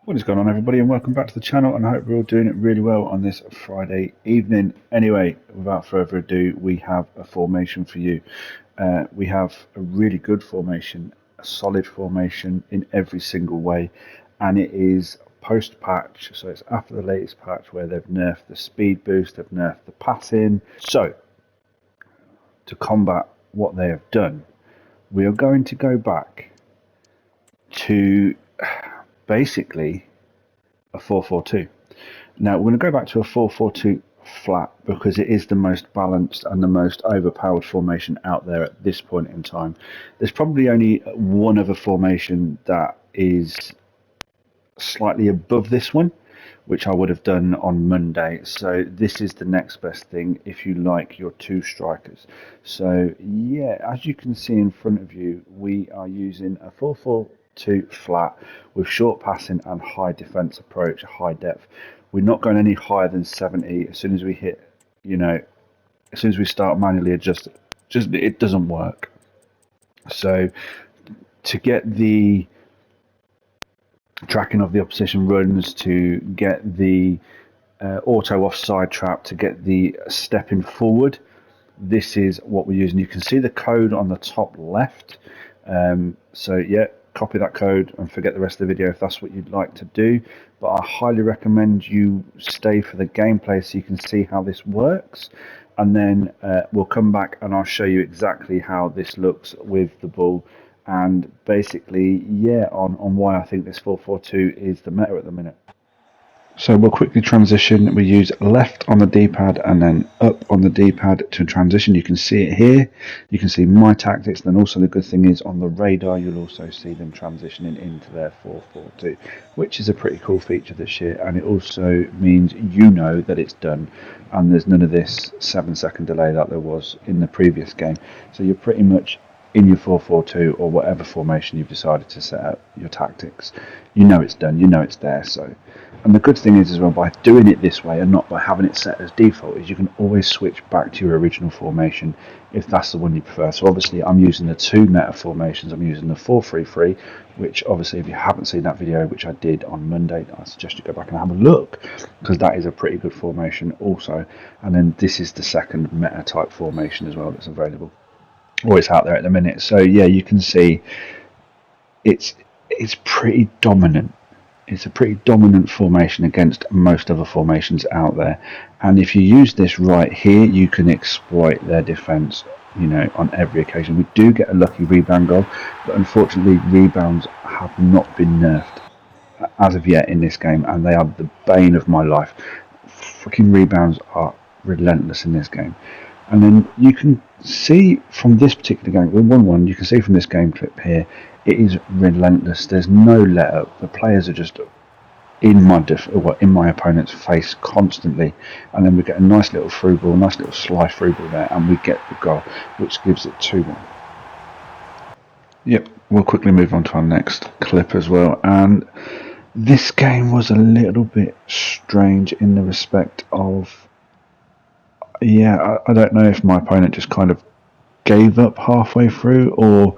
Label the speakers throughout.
Speaker 1: What is going on, everybody, and welcome back to the channel, and I hope we're all doing it really well on this Friday evening. Anyway, without further ado, we have a formation for you. We have a really good formation, a solid formation in every single way, and it is post-patch, so it's after the latest patch where they've nerfed the speed boost, they've nerfed the passing. So, to combat what they have done, we are going to go back to basically a 4-4-2. Now we're going to go back to a 4-4-2 flat because it is the most balanced and the most overpowered formation out there at this point in time. There's probably only one other formation that is slightly above this one, which I would have done on Monday. So this is the next best thing if you like your two strikers. So yeah, as you can see in front of you, we are using a 4-4-2 flat with short passing and high defense approach, high depth. We're not going any higher than 70. As soon as we hit, as soon as we start manually adjusting, it doesn't work. So to get the tracking of the opposition runs, to get the auto offside trap, to get the stepping forward, this is what we're using. You can see the code on the top left. So yeah, copy that code and forget the rest of the video if that's what you'd like to do. But I highly recommend you stay for the gameplay so you can see how this works. And then we'll come back and I'll show you exactly how this looks with the ball. And basically, yeah, on why I think this 4-4-2 is the meta at the minute. So we'll quickly transition. We use left on the D-pad and then up on the D-pad to transition. You can see it here. You can see my tactics. Then also the good thing is on the radar, you'll also see them transitioning into their 4-4-2, which is a pretty cool feature this year. And it also means you know that it's done. And there's none of this 7-second delay that there was in the previous game. So you're pretty much in your 4-4-2 or whatever formation you've decided to set up your tactics. You know it's done, you know it's there. So, and the good thing is as well, by doing it this way and not by having it set as default, is you can always switch back to your original formation if that's the one you prefer. So obviously I'm using the two meta formations. I'm using the 4-3-3, which obviously if you haven't seen that video, which I did on Monday, I suggest you go back and have a look, because that is a pretty good formation also. And then this is the second meta type formation as well that's available, or it's out there at the minute. So yeah, you can see it's pretty dominant. It's a pretty dominant formation against most other formations out there, and if you use this right here, you can exploit their defense, on every occasion. We do get a lucky rebound goal, but unfortunately rebounds have not been nerfed as of yet in this game, and they are the bane of my life. Freaking rebounds are relentless in this game. And then you can see from this particular game, with 1-1, you can see from this game clip here, it is relentless. There's no let up. The players are just in my opponent's face constantly. And then we get a nice little through ball, nice little slice through ball there, and we get the goal, which gives it 2-1. Yep, we'll quickly move on to our next clip as well. And this game was a little bit strange in the respect of, yeah, I don't know if my opponent just kind of gave up halfway through or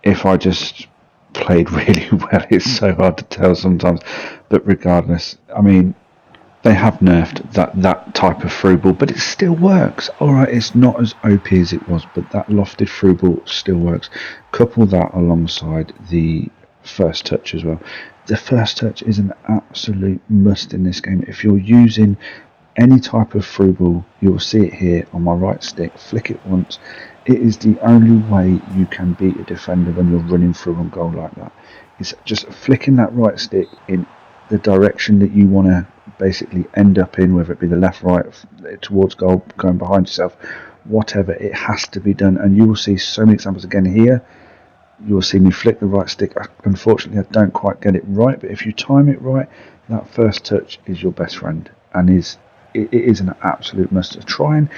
Speaker 1: if I just played really well. It's so hard to tell sometimes. But regardless, I mean, they have nerfed that type of through ball, but it still works. Alright, it's not as OP as it was, but that lofted through ball still works. Couple that alongside the first touch as well. The first touch is an absolute must in this game. If you're using any type of through ball, you'll see it here on my right stick. Flick it once. It is the only way you can beat a defender when you're running through on goal like that. It's just flicking that right stick in the direction that you want to basically end up in, whether it be the left, right, towards goal, going behind yourself, whatever. It has to be done, and you will see so many examples again here. You will see me flick the right stick. Unfortunately, I don't quite get it right, but if you time it right, that first touch is your best friend, and it is an absolute must. Try and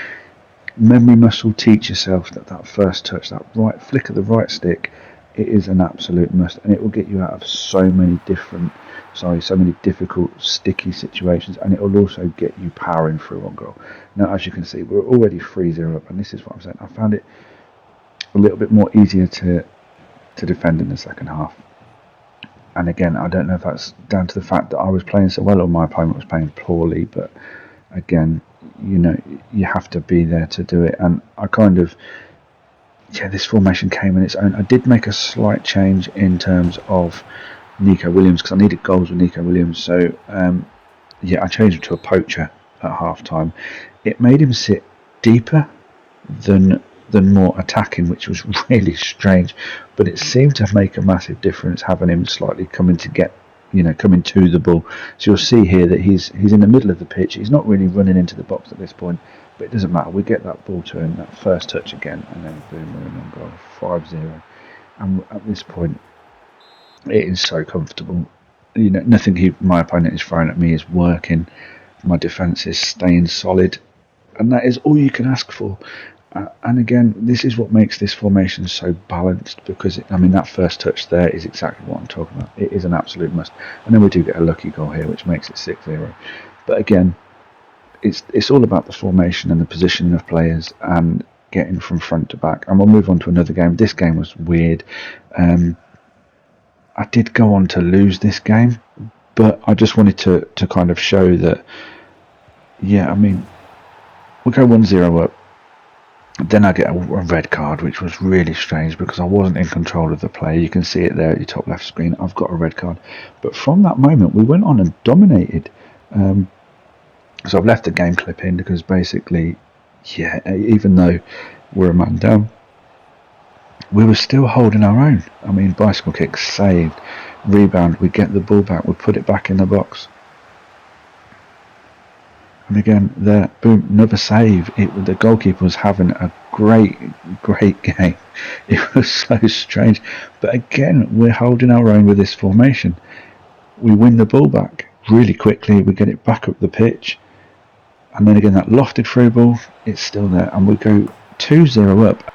Speaker 1: memory muscle teach yourself that first touch, that right flick of the right stick, it is an absolute must, and it will get you out of so many difficult sticky situations, and it will also get you powering through on goal. Now, as you can see, we're already 3-0 up, and this is what I'm saying. I found it a little bit more easier to defend in the second half. And again, I don't know if that's down to the fact that I was playing so well or my opponent was playing poorly, but again, you know, you have to be there to do it. And I kind of, this formation came in its own. I did make a slight change in terms of Nico Williams because I needed goals with Nico Williams. So, I changed him to a poacher at half time. It made him sit deeper than more attacking, which was really strange. But it seemed to make a massive difference having him slightly coming to the ball. So you'll see here that he's in the middle of the pitch. He's not really running into the box at this point, but it doesn't matter. We get that ball to him, that first touch again, and then boom, we're in on goal, 5-0. And at this point, it is so comfortable. You know, nothing my opponent is throwing at me is working. My defence is staying solid, and that is all you can ask for. And again, this is what makes this formation so balanced, because that first touch there is exactly what I'm talking about. It is an absolute must. And then we do get a lucky goal here, which makes it 6-0. But again, it's all about the formation and the positioning of players and getting from front to back. And we'll move on to another game. This game was weird. I did go on to lose this game, but I just wanted to kind of show that, we go 1-0 up. Then I get a red card, which was really strange because I wasn't in control of the play. You can see it there at your top left screen. I've got a red card. But from that moment, we went on and dominated. So I've left the game clip in because basically, even though we're a man down, we were still holding our own. Bicycle kick, saved, rebound, we get the ball back, we put it back in the box. And again, there, boom, another save. The goalkeeper was having a great game. It was so strange. But again, we're holding our own with this formation. We win the ball back really quickly. We get it back up the pitch. And then again, that lofted through ball, it's still there. And we go 2-0 up.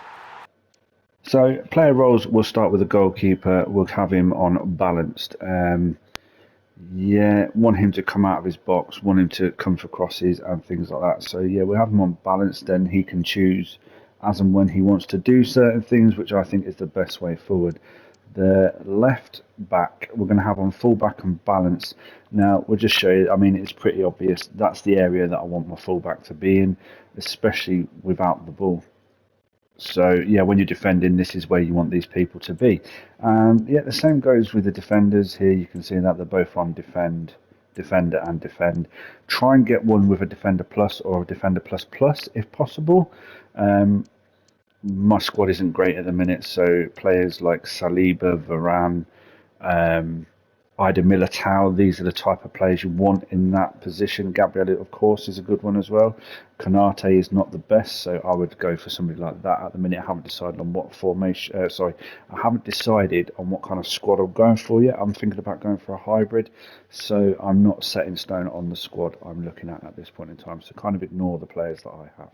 Speaker 1: So player roles, we'll start with the goalkeeper. We'll have him on balanced. Want him to come out of his box, want him to come for crosses and things like that. So we have him on balance. Then he can choose as and when he wants to do certain things, which I think is the best way forward. The left back we're going to have on full back and balance. Now we'll just show you. It's pretty obvious. That's the area that I want my full back to be in, especially without the ball. So when you're defending, this is where you want these people to be. The same goes with the defenders. Here you can see that they're both on defender and defend. Try and get one with a defender plus or a defender plus plus if possible. My squad isn't great at the minute, so players like Saliba, Varane, Ida Militao, these are the type of players you want in that position. Gabriel, of course, is a good one as well. Konate is not the best, so I would go for somebody like that. At the minute, I haven't decided on what formation. I haven't decided on what kind of squad I'm going for yet. I'm thinking about going for a hybrid, so I'm not set in stone on the squad I'm looking at this point in time. So kind of ignore the players that I have.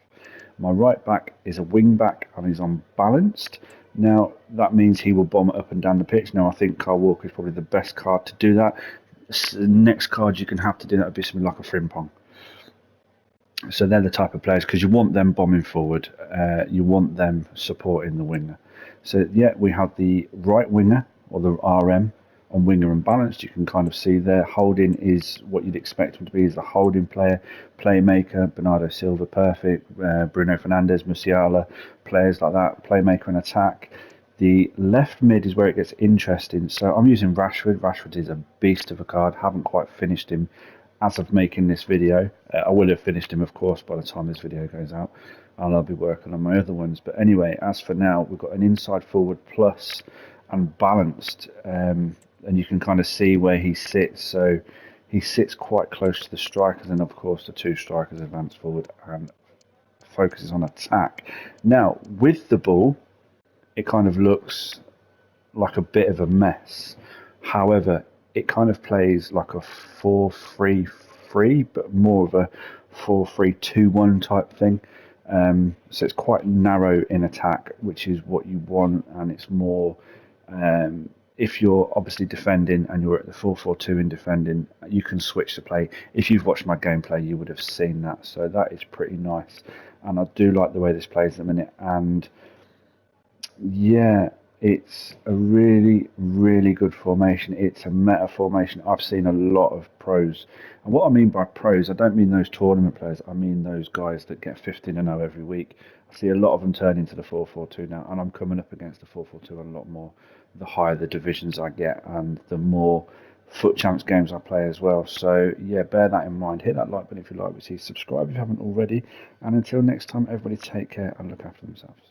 Speaker 1: My right back is a wing back and he's unbalanced. Now, that means he will bomb it up and down the pitch. Now, I think Kyle Walker is probably the best card to do that. The next card you can have to do that would be something like a Frimpong. So they're the type of players, because you want them bombing forward. You want them supporting the winger. So, we have the right winger, or the RM, on winger and balanced. You can kind of see there, holding is what you'd expect him to be, is the holding player, playmaker. Bernardo Silva, perfect. Bruno Fernandes, Musiala, players like that, playmaker and attack. The left mid is where it gets interesting. So I'm using Rashford. Rashford is a beast of a card. Haven't quite finished him as of making this video. I will have finished him, of course, by the time this video goes out, and I'll be working on my other ones. But anyway, as for now, we've got an inside forward plus and balanced. And you can kind of see where he sits. So he sits quite close to the strikers, and of course the two strikers advance forward and focuses on attack. Now, with the ball, it kind of looks like a bit of a mess. However, it kind of plays like a 4-3-3, but more of a 4-3-2-1 type thing. So it's quite narrow in attack, which is what you want, and it's more... if you're obviously defending and you're at the 4-4-2 in defending, you can switch to play. If you've watched my gameplay, you would have seen that. So that is pretty nice. And I do like the way this plays at the minute. And It's a really, really good formation. It's a meta formation. I've seen a lot of pros. And what I mean by pros, I don't mean those tournament players. I mean those guys that get 15-0 every week. I see a lot of them turn into the 4-4-2 now, and I'm coming up against the 4-4-2 a lot more. The higher the divisions I get, and the more foot champs games I play as well. So yeah, bear that in mind. Hit that like button if you like what you see. Subscribe if you haven't already. And until next time, everybody take care and look after themselves.